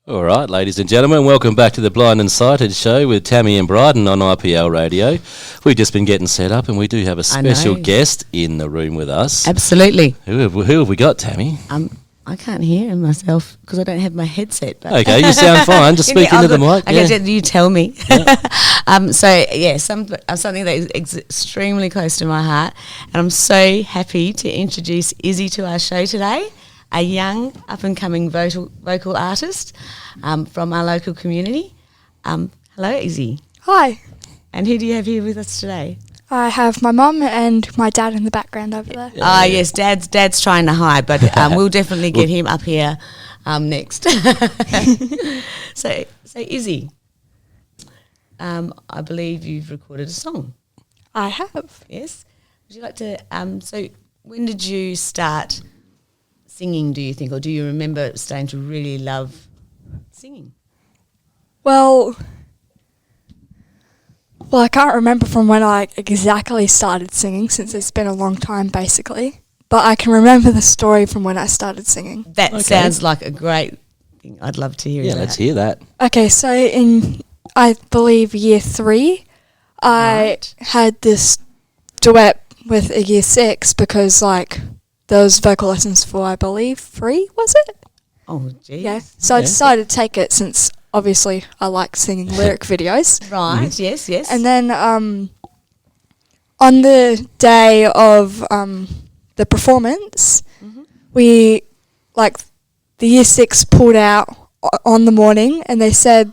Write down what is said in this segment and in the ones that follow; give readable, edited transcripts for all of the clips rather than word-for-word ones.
All right, ladies and gentlemen, welcome back to the Blind and Sighted show with Tammy and Bryden on IPL Radio. We've just been getting set up and we do have a special guest in the room with us. Absolutely. Who have we got, Tammy? I can't hear myself because I don't have my headset. But Okay, you sound fine. Just speak into the mic. Okay, you tell me. Yeah. Something that is extremely close to my heart, and I'm so happy to introduce Izzy to our show today. A young, up-and-coming vocal artist from our local community. Hello, Izzy. Hi. And who do you have here with us today? I have my mum and my dad in the background over there. Yes, Dad's trying to hide, but we'll definitely get him up here next. So Izzy, I believe you've recorded a song. I have. Yes. Would you like to? So when did you start singing, do you think, or do you remember starting to really love singing? Well, I can't remember from when I exactly started singing, since it's been a long time, basically. But I can remember the story from when I started singing. That sounds like a great thing. I'd love to hear that. Yeah, let's hear that. Okay, so in, I believe, year 3, I had this duet with a year 6 because, there was vocal lessons for, I believe, 3, was it? Oh, geez. Yeah. So I decided to take it since, obviously, I like singing lyric videos. Right, yes. And then on the day of the performance, we, the year 6 pulled out on the morning and they said,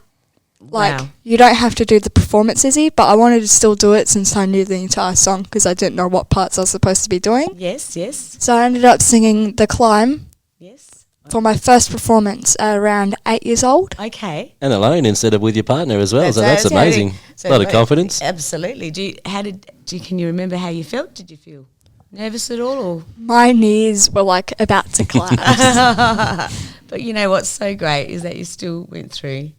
Wow. you don't have to do the performance, Izzy, but I wanted to still do it since I knew the entire song because I didn't know what parts I was supposed to be doing. Yes. So I ended up singing The Climb Yes. for my first performance at around 8 years old. Okay. And alone instead of with your partner as well, so that's amazing. So a lot of confidence. Mm. Absolutely. Can you remember how you felt? Did you feel nervous at all? Or? My knees were about to collapse. But you know what's so great is that you still went through.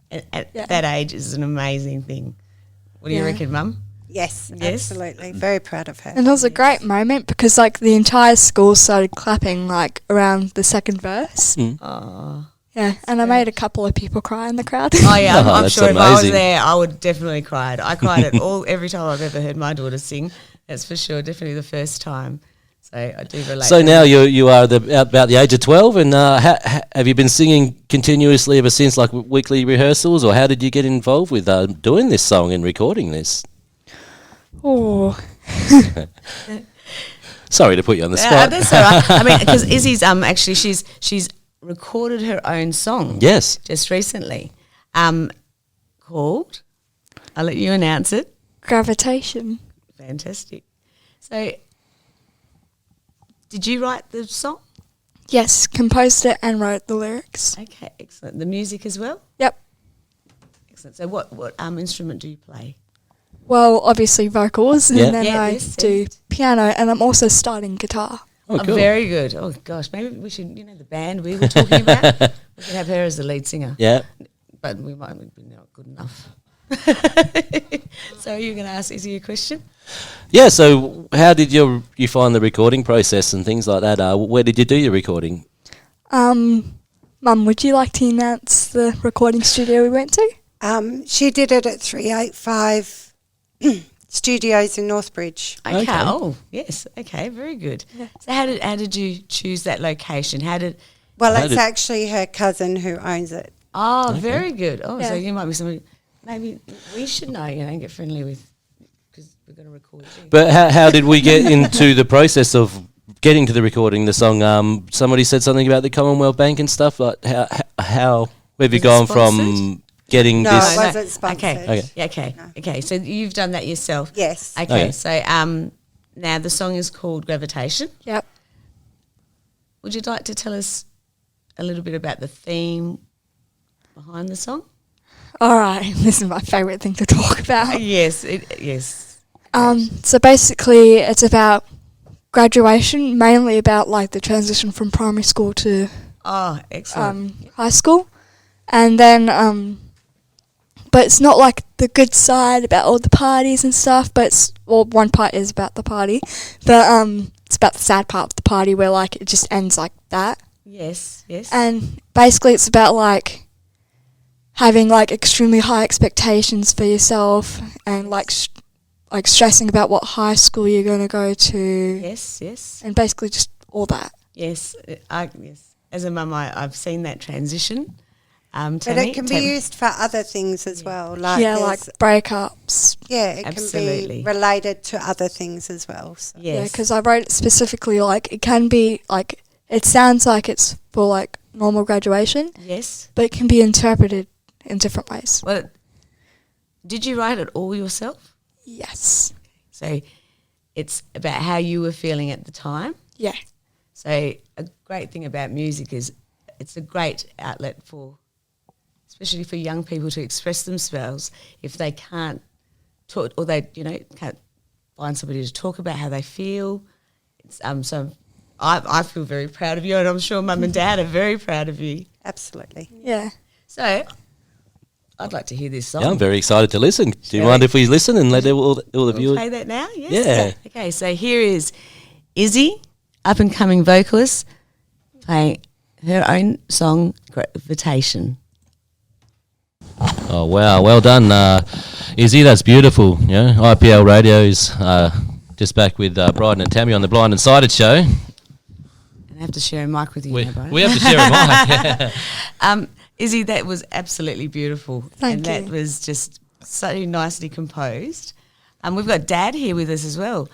At that age is an amazing thing. What do you reckon, Mum? Yes, Yes? absolutely. Very proud of her. And it was a great moment because the entire school started clapping around the second verse. Oh. Yeah, and I made a couple of people cry in the crowd. Oh yeah, I'm that's sure if I was amazing. there, I would definitely cried. I cried every time I've ever heard my daughter sing. That's for sure. Definitely the first time. So I do relate. So now you are about the age of 12, and have you been singing continuously ever since, weekly rehearsals, or how did you get involved with doing this song and recording this? Oh, Sorry to put you on the spot. That's all right. I mean, because Izzy's actually she's recorded her own song. Yes. Just recently, called. I'll let you announce it. Gravitation. Fantastic. So, did you write the song? Yes, composed it and wrote the lyrics. Okay, excellent. The music as well? Yep. Excellent. So what instrument do you play? Well, obviously vocals, Yeah. and then Yeah, I yes, do yes. piano, and I'm also starting guitar. Oh, cool. Very good. Oh, gosh. Maybe we should, the band we were talking about, we could have her as the lead singer. Yeah. But we might be not good enough. So are you going to ask Izzy a question? Yeah, so how did you find the recording process and things like that? Where did you do your recording? Mum, would you like to announce the recording studio we went to? She did it at 385 Studios in Northbridge. Okay. Okay. Oh, yes. Okay, very good. Yeah. So how did you choose that location? Well, How it's did- actually her cousin who owns it. Oh, very good. Oh, so Yeah. you might be somebody, maybe we should know, and get friendly with, because we're going to record you. But how did we get into the process of getting to the recording the song? Somebody said something about the Commonwealth Bank and stuff. Where have you Was it gone from sponsored? getting No, this? it wasn't sponsored. Okay. Okay. Yeah, okay. No. Okay. So you've done that yourself. Yes. Okay. Okay. So now the song is called Gravitation. Yep. Would you like to tell us a little bit about the theme behind the song? All right, this is my favourite thing to talk about. Yes. Yes. So basically, it's about graduation, mainly about the transition from primary school to Oh, excellent. high school, and then but it's not the good side about all the parties and stuff. But one part is about the party, but it's about the sad part of the party where it just ends like that. Yes. Yes. And basically, it's about having like extremely high expectations for yourself and like stressing about what high school you're going to go to. Yes. And basically just all that. Yes. Yes. As a mum, I've seen that transition. But it can be used for other things as well. Like like breakups. Yeah, it Absolutely. can be related to other things as well. So. Yes. Yeah, because I wrote it specifically like it can be like, it sounds like it's for like normal graduation. Yes. But it can be interpreted in different ways. Well, did you write it all yourself? Yes. So it's about how you were feeling at the time. Yeah. So a great thing about music is it's a great outlet for, especially for young people, to express themselves if they can't talk, or they can't find somebody to talk about how they feel. It's, so I feel very proud of you, and I'm sure Mum and Dad are very proud of you. Absolutely. Yeah. So I'd like to hear this song. Yeah, I'm very excited to listen. Do you mind if we listen and let all the We'll viewers? play that now? Yes? Yeah. Okay, so here is Izzy, up-and-coming vocalist, playing her own song, Gravitation. Oh, wow. Well done, Izzy. That's beautiful. Yeah, IPL Radio is just back with Bryden and Tammy on the Blind and Sighted show. And I have to share a mic with you now, Brian. We have to share a mic. Izzy, that was absolutely beautiful. Thank and you. that was just so nicely composed. We've got Dad here with us as well.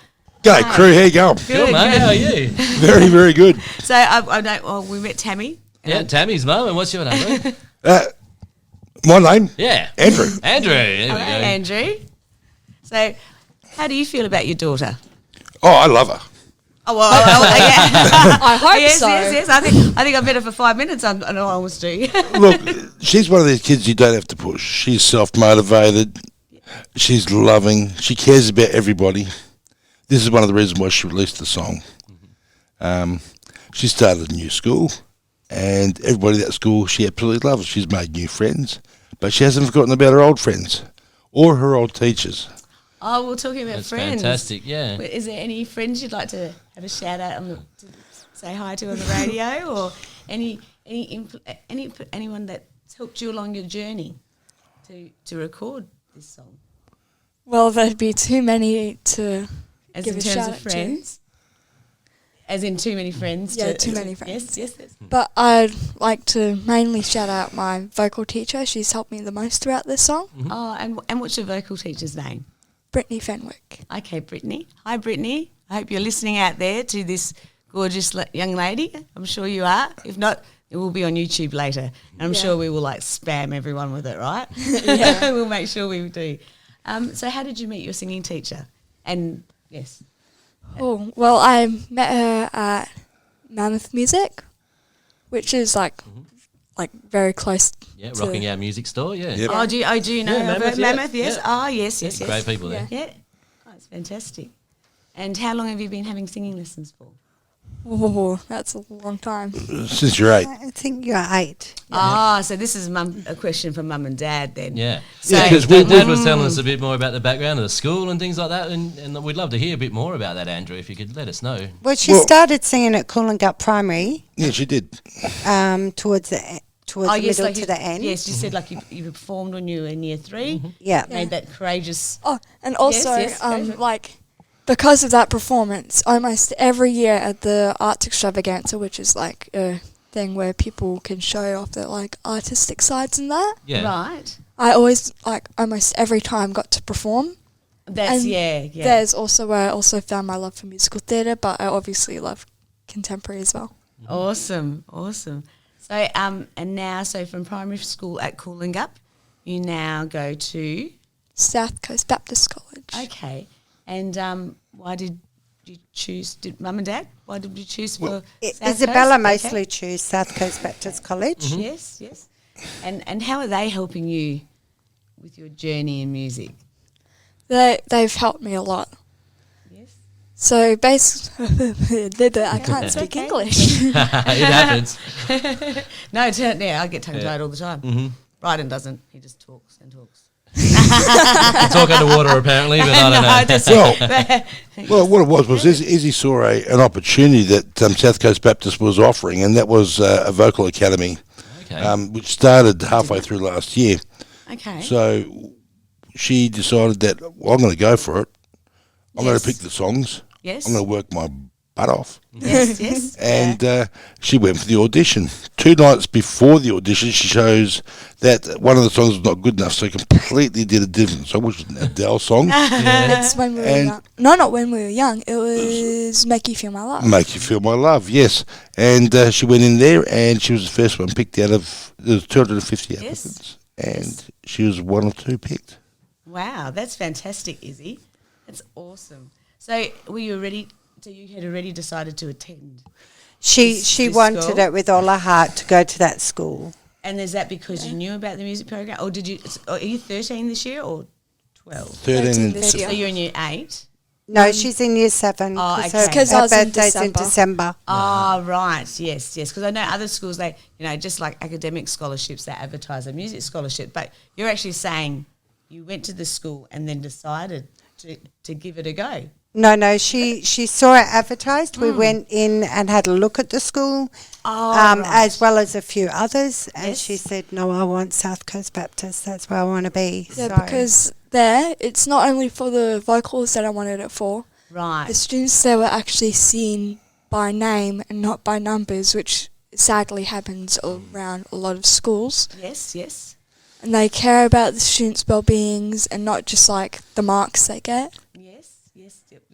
G'day, crew. How you going? Good, mate. How are you? Very, very good. So I know. Well, we met Tammy. Yeah, Tammy's mum. And what's your name? My name? Yeah. Andrew. Andrew. There we Hello, go. Andrew. So, how do you feel about your daughter? Oh, I love her. Oh well, yeah. I hope yes, so. yes. I think I'm better for 5 minutes. I know I always do. Look, she's one of these kids you don't have to push. She's self-motivated. She's loving. She cares about everybody. This is one of the reasons why she released the song. She started a new school, and everybody at that school she absolutely loves. She's made new friends, but she hasn't forgotten about her old friends or her old teachers. Oh, we're talking about That's friends. fantastic, yeah. But is there any friends you'd like to have a shout out on to say hi to on the radio, or anyone that's helped you along your journey to record this song? Well, there'd be too many to As give in a terms shout of out to. friends? As in too many friends? Yeah, too many friends. Yes. But I'd like to mainly shout out my vocal teacher. She's helped me the most throughout this song, Oh, and what's your vocal teacher's name? Brittany Fenwick. Okay, Brittany. Hi, Brittany. I hope you're listening out there to this gorgeous young lady. I'm sure you are. If not, it will be on YouTube later. And I'm sure we will spam everyone with it, right? Yeah. We'll make sure we do. So how did you meet your singing teacher? And yes. Oh, well, I met her at Mammoth Music, which is like very close. Yeah, to Rocking Our Music Store, yeah. Yep. Oh, do you know Yeah, of Mammoth, it? yeah. Mammoth, yes. Yeah. Oh, yes. Great people there. Yeah. Oh, it's fantastic. And how long have you been having singing lessons for? Oh, that's a long time. Since you're 8. I think you're 8. So this is a question for Mum and Dad then. Yeah. So, Yeah, 'cause Dad was telling us a bit more about the background of the school and things like that, and we'd love to hear a bit more about that, Andrew, if you could let us know. Well, she started singing at Coolangatta Primary Yeah, she did. towards the middle to the end. Yes, you said you performed when you were in year 3. Yeah. Made that courageous. Oh, and also, Yes, go for it. because of that performance, almost every year at the Arts Extravaganza, which is like a thing where people can show off their like artistic sides and that, Yeah. Right. I always almost every time got to perform. That's, And yeah. There's also where I also found my love for musical theatre, but I obviously love contemporary as well. Awesome. So, and now, from primary school at Coolangatta, you now go to... South Coast Baptist College. Okay. And why did you choose... Mum and Dad, why did you choose for South Isabella Coast? mostly chose South Coast Baptist College. Yes. And how are they helping you with your journey in music? They've helped me a lot. Yes. So basically, I can't speak okay. English. It happens. No, I get tongue-tied all the time. Mm-hmm. Bryden doesn't. He just talks and talks. You talk underwater apparently, but I don't know. Well, what it was Izzy saw an opportunity that South Coast Baptist was offering, and that was a vocal academy which started halfway through last year. Okay. So she decided that I'm going to go for it. I'm going to pick the songs. Yes. I'm going to work my butt off. Yes. And she went for the audition. 2 nights before the audition, she shows that one of the songs was not good enough, so completely did a different song, which was an Adele song. It's when we were young. No, not when we were young. It was Make You Feel My Love. Make You Feel My Love, yes. And she went in there, and she was the first one picked out of, there was 250 applicants, and she was one or two picked. Wow, that's fantastic, Izzy. That's awesome. So were you ready? So you had already decided to attend. She this wanted school? it with all her heart to go to that school. And is that because you knew about the music program, or did you? Are you 13 this year or 12? 13 and this So year. you're in year 8. No, she's in year 7. Oh, okay. her, 'Cause her I was in birthday's in December. Oh, right. Yes. Because I know other schools, they, just like academic scholarships, they advertise a music scholarship. But you're actually saying you went to the school and then decided to give it a go. No, she saw it advertised. We went in and had a look at the school, Right. as well as a few others, and Yes. she said, no, I want South Coast Baptist. That's where I want to be. Yeah, So- because there, it's not only for the vocals that I wanted it for. Right. The students there were actually seen by name and not by numbers, which sadly happens around a lot of schools. Yes. And they care about the students' well-beings and not just like the marks they get.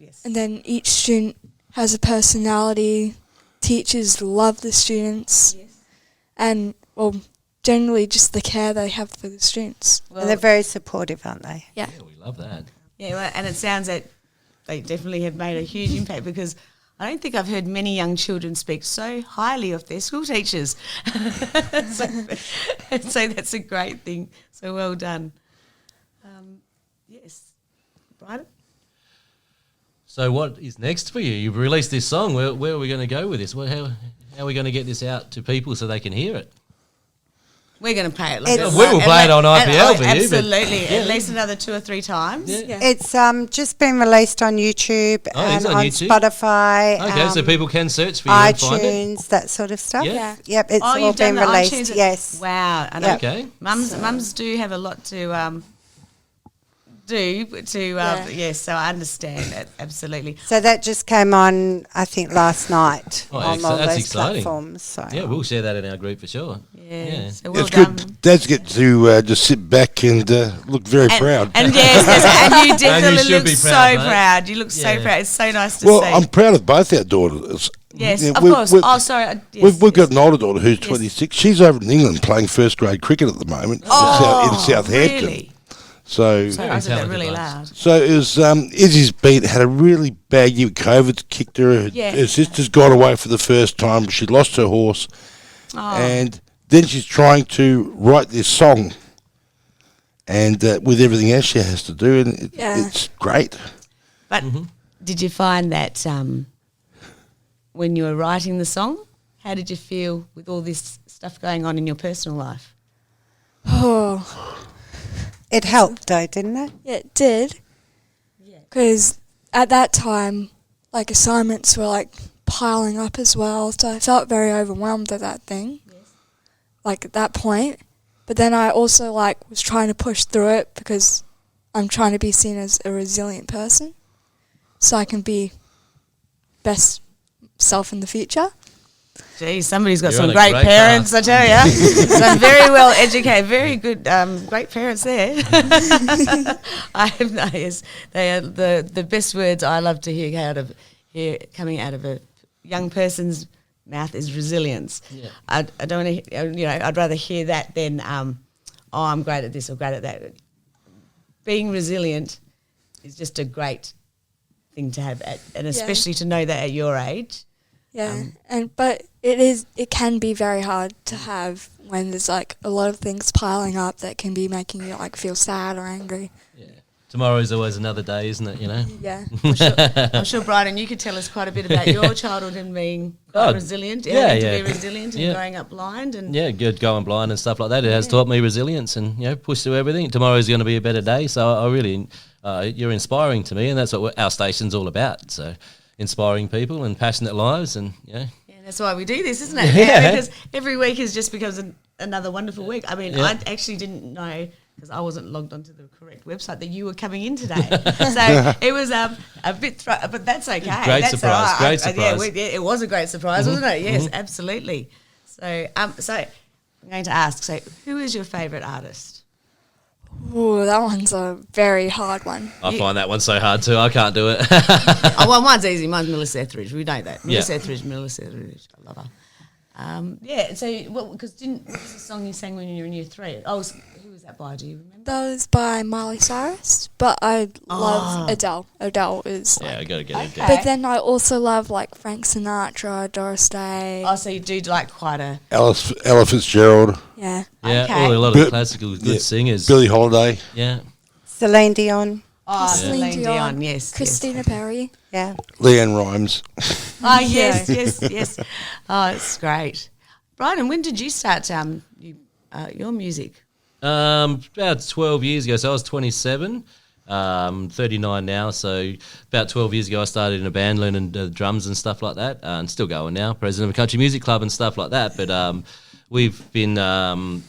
Yes. And then each student has a personality. Teachers love the students. Yes. And, well, generally just the care they have for the students. Well, and they're very supportive, aren't they? Yeah. Yeah, we love that. yeah, well, and it sounds that they definitely have made a huge impact, because I don't think I've heard many young children speak so highly of their school teachers. So that's a great thing. So well done. Yes. Brighton? So what is next for you? You've released this song. Where are we going to go with this? How are we going to get this out to people so they can hear it? We're going to play it. It's- We will play it on IPL for you, but- Absolutely. Yeah. At least another 2 or 3 times. Yeah. It's just been released on YouTube Oh, and it's on on YouTube? Spotify. Okay, so people can search for you and find it? iTunes, that sort of stuff. Yeah. Yep, it's Oh, all you've done been the released. iTunes? Yes. Wow. I know. Yep. Okay. Mums do have a lot to yes, so I understand that, absolutely. So that just came on, I think, last night Oh, on all that's those exciting. platforms. So. Yeah, we'll share that in our group for sure. Yeah. So well It's done. good. Dads get to just sit back and look very proud. And yes, and you definitely should look be so proud, mate. proud. You look so Yeah. proud. It's so nice to Well, see. I'm proud of both our daughters. Yes, Yeah, of we've- course. we've- Oh, sorry. Yes, We've got yes. an older daughter who's 26. She's over in England playing first grade cricket at the moment in Southampton. Really? So Sorry, I said that talented really lads. loud. So it was Izzy's had a really bad year. COVID kicked her. Yeah. Her sister's got away for the first time. She lost her horse, Oh, and then she's trying to write this song, and with everything else she has to do, and it's great. but did you find that when you were writing the song, how did you feel with all this stuff going on in your personal life? Oh, It helped, though, didn't it? yeah, it did. Because at that time, like, assignments were, like, piling up as well. So I felt very overwhelmed at that thing. Like, at that point. But then I also, like, was trying to push through it because I'm trying to be seen as a resilient person. So I can be best self in the future. Geez, somebody's got You're some on a great great parents, path. I tell you. Some very well educated, very good, great parents there. I have no, yes, they are the best words I love to hear coming out of a young person's mouth is resilience. Yeah. I don't want to, I'd rather hear that than, I'm great at this or great at that. Being resilient is just a great thing to have, and especially to know that at your age. Yeah, but it can be very hard to have when there's like a lot of things piling up that can be making you like feel sad or angry. Yeah. Tomorrow's always another day, isn't it? You know. Yeah. I'm sure, Brian, you could tell us quite a bit about your childhood and being quite resilient, having to be resilient and growing up blind. And Yeah, good going blind and stuff like that. It has taught me resilience and push through everything. Tomorrow's going to be a better day. So I really, you're inspiring to me, and that's what our station's all about. So inspiring people and passionate lives, and Yeah, that's why we do this, isn't it? Yeah. Because every week has just becomes another wonderful week. I mean, I actually didn't know, because I wasn't logged onto the correct website, that you were coming in today. So it was a bit, but that's okay. Great That's surprise, all right. great surprise. It was a great surprise, wasn't it? Yes, absolutely. So, so I'm going to ask, so who is your favourite artist? Ooh, that one's a very hard one. I find that one so hard too. I can't do it. Oh, well, mine's easy. Mine's Melissa Etheridge. We know that. Yeah. Melissa Etheridge. I love her. Yeah, so, because what was the song you sang when you were in year 3? Oh, who was that by? Do you remember? That was by Miley Cyrus, but I love Adele. Adele is Yeah, I got to get it. Okay. But then I also love like Frank Sinatra, Doris Day. Oh, so you do like quite a... Ella Fitzgerald, Yeah. Yeah, Okay. a lot of classical good singers. Billie Holiday. Yeah. Celine Dion. Oh, Celine Celine Dion, Dion, yes. Christina Perry. Yeah. Leanne Rhymes. Oh, yes. Oh, it's great. Brian, when did you start your music? About 12 years ago. So I was 27, 39 now. So about 12 years ago, I started in a band learning drums and stuff like that, and still going now. President of a country music club and stuff like that. But we've been.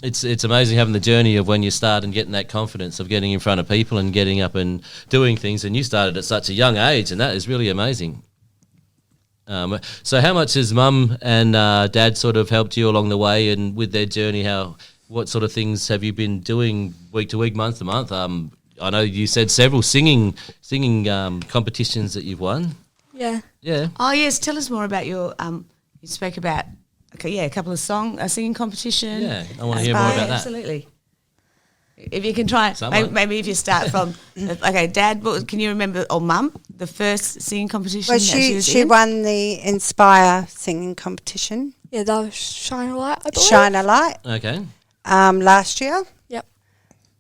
It's amazing having the journey of when you start and getting that confidence of getting in front of people and getting up and doing things. And you started at such a young age, and that is really amazing. So how much has Mum and Dad sort of helped you along the way and with their journey? What sort of things have you been doing week to week, month to month? I know you said several singing competitions that you've won. Yeah. Yeah. Oh, yes. Tell us more about your... you spoke about, a couple of singing competition. Yeah, I want to hear more about that. Absolutely. If you can try, Someone. maybe if you start from... Okay, Dad, can you remember, or Mum, the first singing competition Well, that she was she in? won the Inspire singing competition, Yeah, that was Shine a Light, I believe. Shine a Light, Okay. last year. Yep.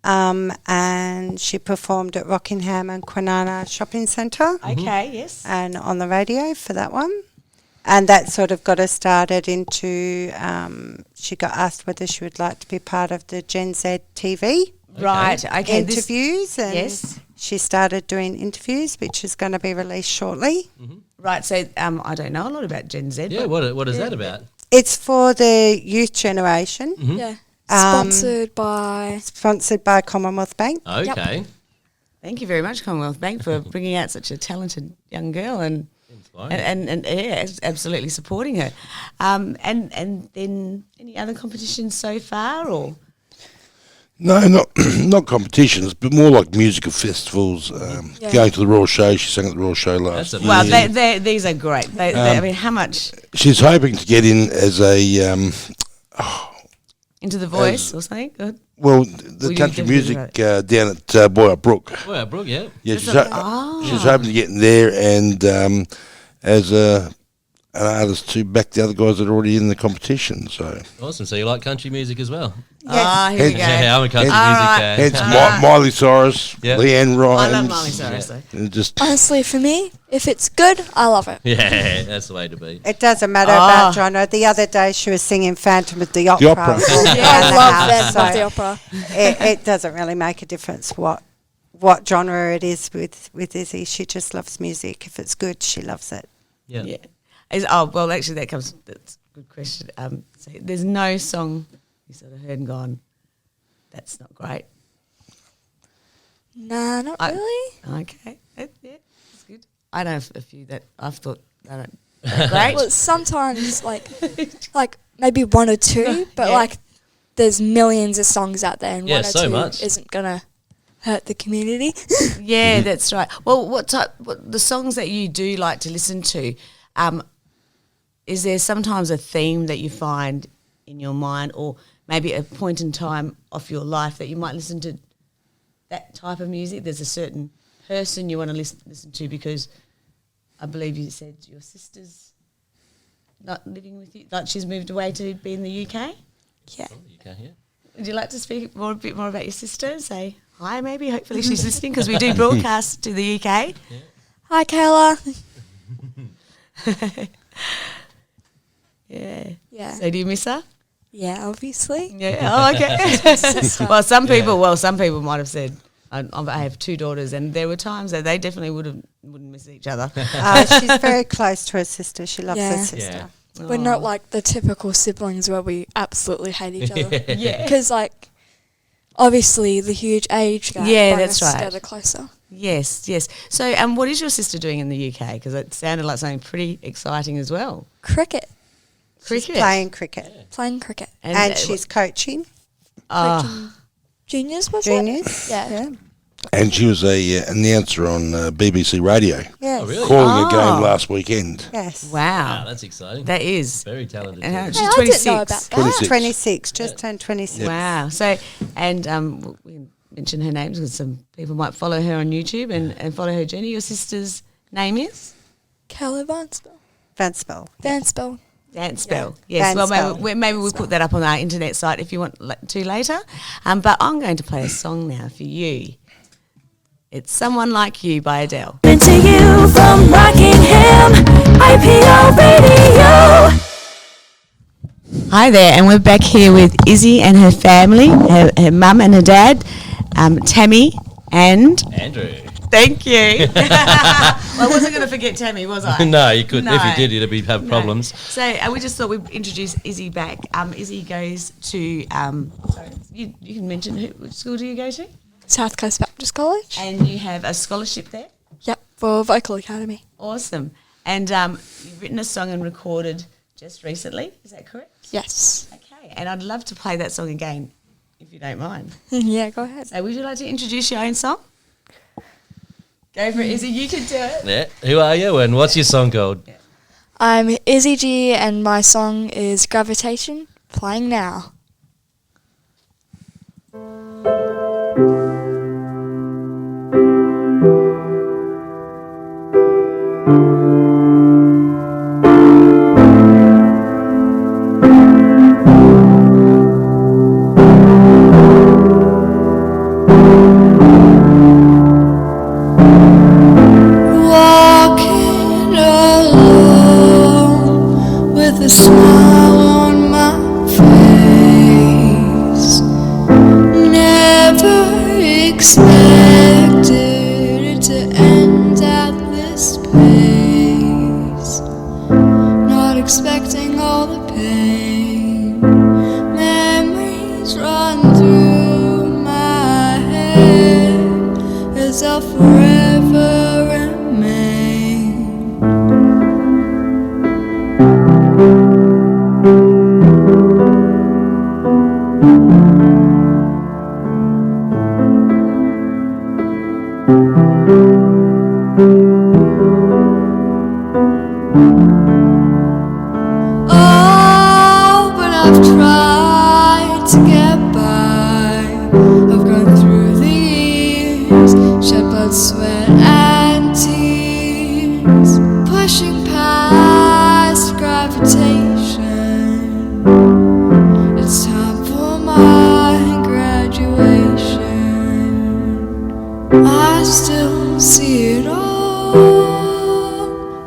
And she performed at Rockingham and Kwinana Shopping Centre Okay, yes. and on the radio for that one. And that sort of got her started into, she got asked whether she would like to be part of the Gen Z TV Right, okay. interviews. And yes. she started doing interviews, which is going to be released shortly. Right, so I don't know a lot about Gen Z. Yeah, but what is that about? It's for the youth generation, Yeah. Sponsored by Commonwealth Bank. Okay. Thank you very much, Commonwealth Bank, for bringing out such a talented young girl and absolutely supporting her. And then any other competitions so far, or? No, not competitions, but more like musical festivals. Going to the Royal Show, she sang at the Royal Show last That's year. Well, these are great. I mean, how much She's hoping to get in as a into The Voice or something? Good. well, Well, the you country definitely music down at Boyer Brook. Well, Brooke, yeah. Yeah, She's she's hoping to get in there and as an artist to back the other guys that are already in the competition. So Awesome. So you like country music as well? Here we go. Yeah, I'm a country All music right. fan. hence Miley Cyrus, Yeah. Leanne Rhymes. I love Miley Cyrus, though. And just honestly, for me, if it's good, I love it. Yeah, that's the way to be. It doesn't matter about genre. The other day she was singing Phantom of the Opera. Opera. Yeah, I love them, love the opera. It doesn't really make a difference what genre it is with Izzy. She just loves music. If it's good, she loves it. Yeah. Yeah. Well, actually, that's a good question. So there's no song you sort of heard and gone, that's not great. Nah, not really. Okay. Yeah, that's good. I know a few that I've thought they're great. Well, sometimes like maybe one or two, but Yeah. like there's millions of songs out there, and Yeah, one or so two much. isn't gonna hurt the community. Yeah, that's right. Well, what the songs that you do like to listen to, is there sometimes a theme that you find in your mind, or maybe a point in time of your life that you might listen to that type of music? There's a certain person you want to listen to because I believe you said your sister's not living with you, like she's moved away to be in the UK? Yeah. Okay, yeah. Would you like to speak a bit more about your sister? Say hi, maybe. Hopefully she's listening because we do broadcast to the UK. Hi, Kayla. Yeah. Yeah. So do you miss her? Yeah, obviously. Yeah. Oh, okay. well, some people might have said, I have two daughters, and there were times that they definitely wouldn't miss each other. She's very close to her sister. She loves her Yeah. sister. We're not like the typical siblings where we absolutely hate each other. Yeah. Because, like, obviously the huge age gap. Yeah, brings that's us right. together closer. Yes, yes. So, what is your sister doing in the UK? Because it sounded like something pretty exciting as well. Cricket. Cricket. She's playing cricket. Playing cricket. And she's coaching Oh, Juniors, was it? juniors. Yeah. And she was a announcer on BBC Radio, Yes. Oh, really? calling a game last weekend. Yes. Wow, wow. that's exciting. That is. Very talented. And too. she's Hey, I 26. didn't know about that. 26. 26, just turned 26. Wow. So, and we can mention her name because some people might follow her on YouTube and follow her journey. Your sister's name is? Kelly Vanspell. Vanspell. Vanspell. Dance Spell. Yes, Dance well, Spell. maybe we'll put that up on our internet site if you want to later. But I'm going to play a song now for you. It's Someone Like You by Adele. To you from Rockingham, IPL Radio. Hi there, and we're back here with Izzy and her family, her mum and her dad, Tammy and... Andrew. Thank you. Well, I wasn't going to forget Tammy, was I? No, you couldn't. If No. you did, you'd have problems. So we just thought we'd introduce Izzy back. Izzy goes to... sorry, you can mention which school do you go to? South Coast Baptist College. And you have a scholarship there? Yep, for Vocal Academy. Awesome. And you've written a song and recorded just recently, is that correct? Yes. Okay, and I'd love to play that song again, if you don't mind. Yeah, go ahead. So would you like to introduce your own song? Go for it, Izzy, you can do it. Yeah. Who are you and what's your song called? I'm Izzy G and my song is Gravitation, playing now. Walking alone with a smile on my face. Never expected it to end at this pace. Not expecting all the pain. Memories run through my head as I'll forever remain. Oh, but I've tried to get by. I've gone through the years, shed blood, sweat, and tears, pushing past gravitation. It's time for my graduation. I still see it all.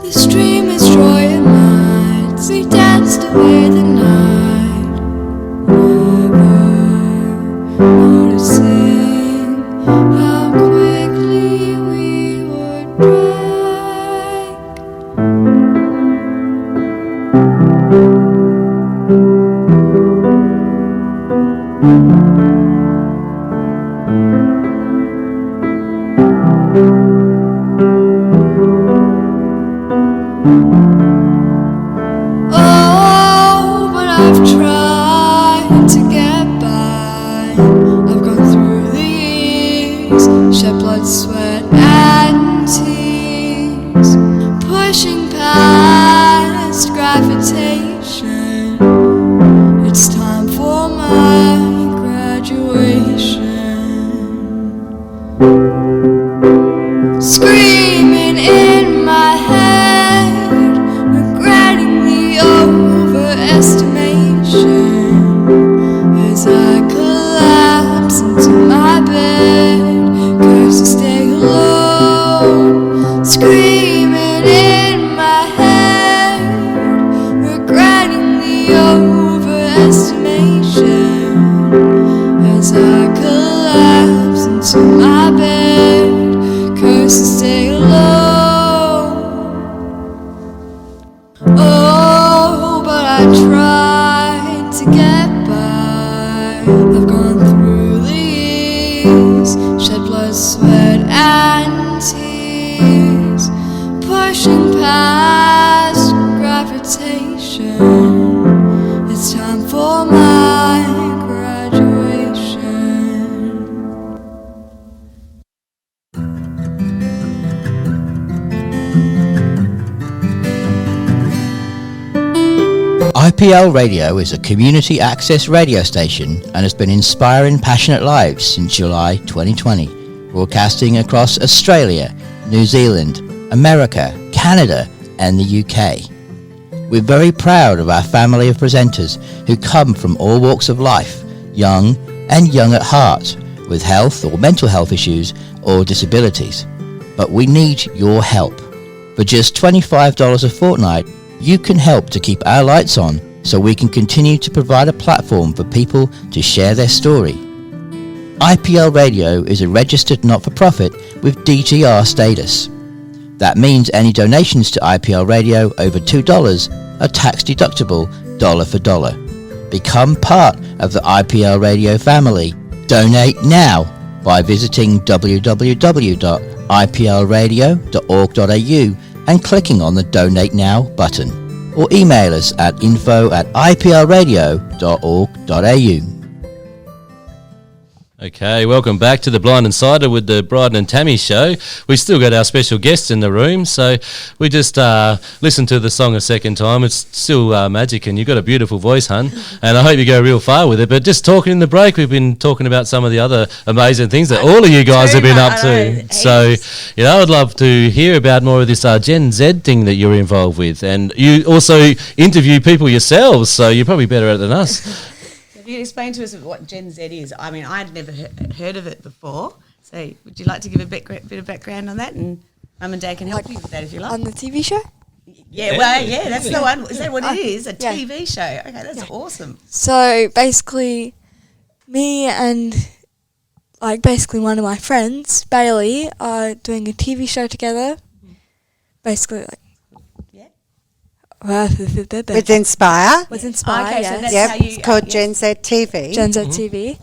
This dream is joy and nights. We danced away the night, never noticing how quickly we would break. Oh, but I've tried to get by. I've gone through the years, shed blood, sweat, and tears, pushing past gravitation. It's time for my graduation. Screaming in my head, regretting the overestimation as I collapse into my bed, curse to stay alone. IPL Radio is a community access radio station and has been inspiring passionate lives since July 2020, broadcasting across Australia, New Zealand, America, Canada and the UK. We're very proud of our family of presenters who come from all walks of life, young and young at heart, with health or mental health issues or disabilities. But we need your help. For just $25 a fortnight, you can help to keep our lights on so we can continue to provide a platform for people to share their story. IPL Radio is a registered not-for-profit with DGR status. That means any donations to IPL Radio over $2 are tax-deductible dollar for dollar. Become part of the IPL Radio family. Donate now by visiting www.iplradio.org.au and clicking on the Donate Now button, or email us at info@iplradio.org.au. Okay, welcome back to the Blind Insider with the Bryden and Tammy show. We've still got our special guests in the room, so we just listened to the song a second time. It's still magic, and you've got a beautiful voice, hun, and I hope you go real far with it. But just talking in the break, we've been talking about some of the other amazing things that all of you guys have been up to. So, you know, I'd love to hear about more of this Gen Z thing that you're involved with, and you also interview people yourselves, so you're probably better at it than us. Can you explain to us what Gen Z is? I mean, I'd never heard of it before. So would you like to give a bit of background on that? And Mum and Dad can help you with that if you like. On the TV show? Yeah, well, yeah, that's the one. Is that what it is? A TV show? Okay, that's awesome. So basically, me and basically one of my friends, Bailey, are doing a TV show together. Basically, With Inspire. With Inspire, Okay, so yes. that's Yep, how you, it's called Gen Z TV. Gen Z TV.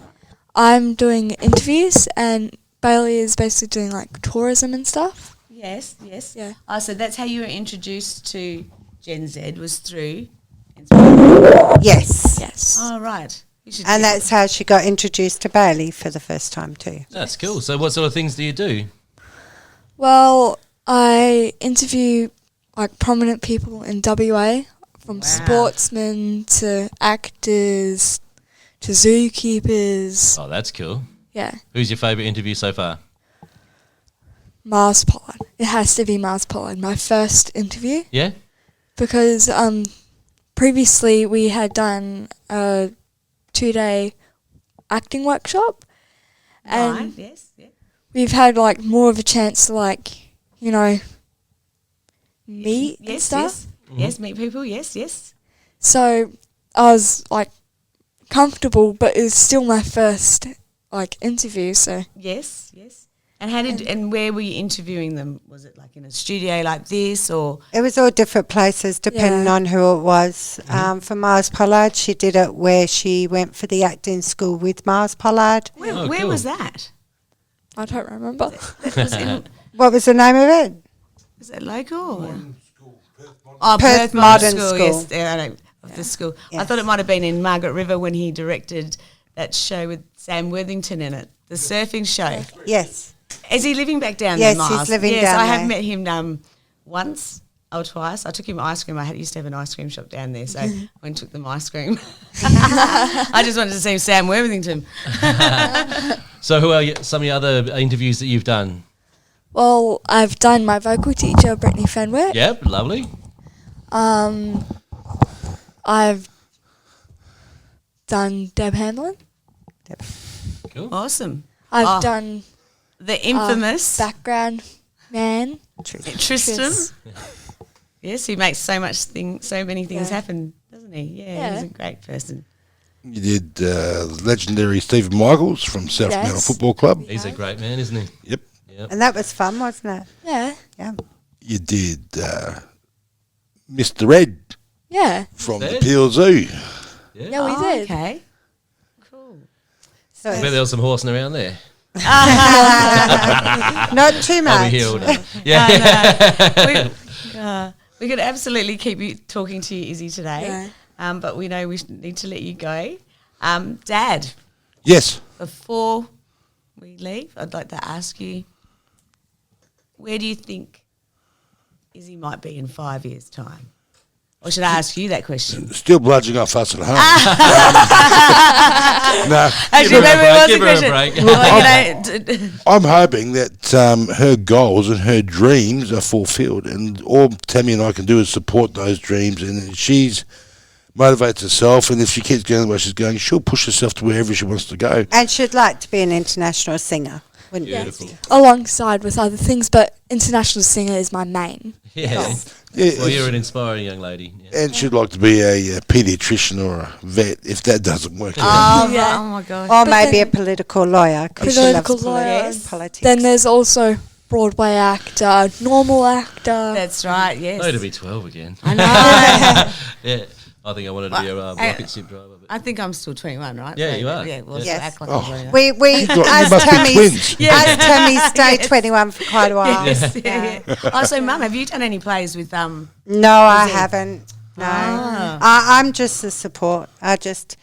I'm doing interviews and Bailey is basically doing tourism and stuff. Yes, yes. Yeah. Oh, so that's how you were introduced to Gen Z, was through Inspire. Yes. Yes. Oh, right. You should And check that's how she got introduced to Bailey for the first time too. That's cool. So what sort of things do you do? Well, I interview prominent people in WA, from sportsmen to actors to zookeepers. Oh, that's cool. Yeah. Who's your favourite interview so far? Mars Pollard. It has to be Mars Pollard, my first interview. Yeah? Because previously we had done a 2-day acting workshop. And Right, yes, yeah. we've had more of a chance to meet and Yes, stuff. yes. Yes, meet people, yes, yes. So I was comfortable, but it was still my first interview. So Yes, yes. And and where were you interviewing them? Was it in a studio like this, or? It was all different places depending Yeah. on who it was. For Mars Pollard, she did it where she went for the acting school with Mars Pollard. Where, Oh, where cool. was that? I don't remember. That was in, What was the name of it? was that local? Oh, Perth Modern School. Yes, I know, of the school. I Yes. thought it might have been in Margaret River when he directed that show with Sam Worthington in it, the surfing show. Yes. Is he living back down Yes, there, he's Mars? living yes, down I have there. met him once or twice. I took him ice cream. Used to have an ice cream shop down there, so I went and took them ice cream. I just wanted to see Sam Worthington. So who are some of the other interviews that you've done? Well, I've done my vocal teacher, Brittany Fenwick. Yep, lovely. I've done Deb Hamlin. Cool. Awesome. I've done The infamous background man. Tristan. Tris. Yes, he makes so many things Yeah. happen, doesn't he? Yeah, he's a great person. You did legendary Stephen Michaels from South Yes. Manor Football Club. He's a great man, isn't he? Yep. Yep. And that was fun, wasn't it? Yeah. Yeah. You did Mr. Ed Yeah. from the Ed? Peel Zoo. Yeah, we did. Okay. Cool. So I bet there was some horsing around there. not too I'll much. be healed. Yeah. We could absolutely keep you talking to you, Izzy, today. Yeah. But we know we need to let you go. Dad, Yes. before we leave, I'd like to ask you, where do you think Izzy might be in 5 years' time? Or should I ask you that question? Still bludging off us at home. No, Actually, maybe it was Give a her a question. break. Well, I'm hoping that her goals and her dreams are fulfilled, and all Tammy and I can do is support those dreams. And she's motivates herself, and if she keeps going the way she's going, she'll push herself to wherever she wants to go. And she'd like to be an international singer, wouldn't Beautiful. you? Alongside with other things, but international singer is my main. Yeah. Yeah, Well, you're an inspiring young lady. Yeah. and she'd like to be a paediatrician or a vet if that doesn't work out. oh, Yeah. oh my gosh. Or But maybe a then- political lawyer. 'Cause Political she loves lawyer. politics. Then there's also Broadway actor, normal actor. That's right, yes. Oh, to be 12 again. I know. Yeah. I think I wanted to be a rocket ship driver. But I think I'm still 21, right? Yeah, you are. Yeah, well, Yes. so act like Oh. I'm 21. We You as must be Tammy's, twins. as Tammy stayed 21 for quite a while. Yes, yeah. Oh, so Mum, have you done any plays with No, I Is it? haven't. No, Ah. I'm just the support. I just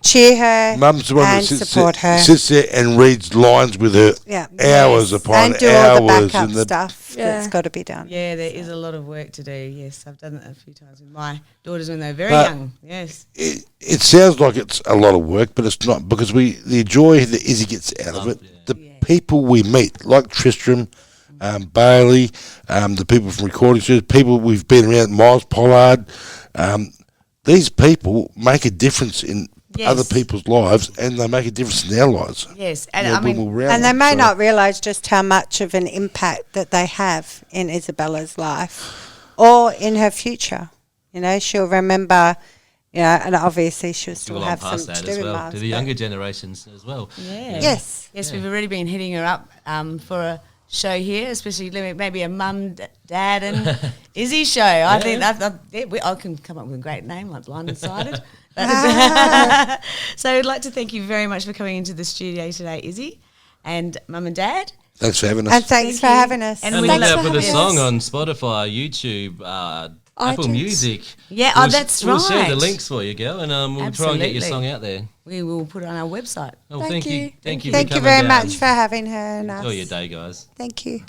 cheer her Mum's the one that and sits support there, her. sits there and reads lines with her Yeah. hours upon and do all the hours. backup And the, stuff Yeah. that's got to be done. Yeah, there is a lot of work to do. Yes, I've done it a few times with my daughters when they were very But- young. Yes. it sounds like it's a lot of work, but it's not, because the joy that Izzy gets out of it, the people we meet, like Tristram, Bailey, the people from recording studios, people we've been around, Miles Pollard, these people make a difference in Yes. other people's lives, and they make a difference in our lives. Yes, and You know, I mean, when we're around And they them, may so- not realise just how much of an impact that they have in Isabella's life or in her future. You know, she'll remember, you know, and obviously she'll still Well, on have past some that to do as with well. Miles, To the but- younger generations as well. yeah. Yes. Yes, we've already been hitting her up for a show here, especially maybe a mum, dad, and Izzy show. I think I can come up with a great name like Blind and Sighted. So I'd like to thank you very much for coming into the studio today, Izzy, and Mum and Dad. Thanks for having us. And thanks for having us. And And we look Thanks out for for the having song us. on Spotify, YouTube, Apple iTunes. Music. Yeah, We'll that's We'll share the right. links for you, girl, and we'll try and get your Absolutely. song out there. We will put it on our website. Oh, Thank thank you. you. Thank you. Thank for you coming very down. much for having her and us. Enjoy your day, guys. Thank you.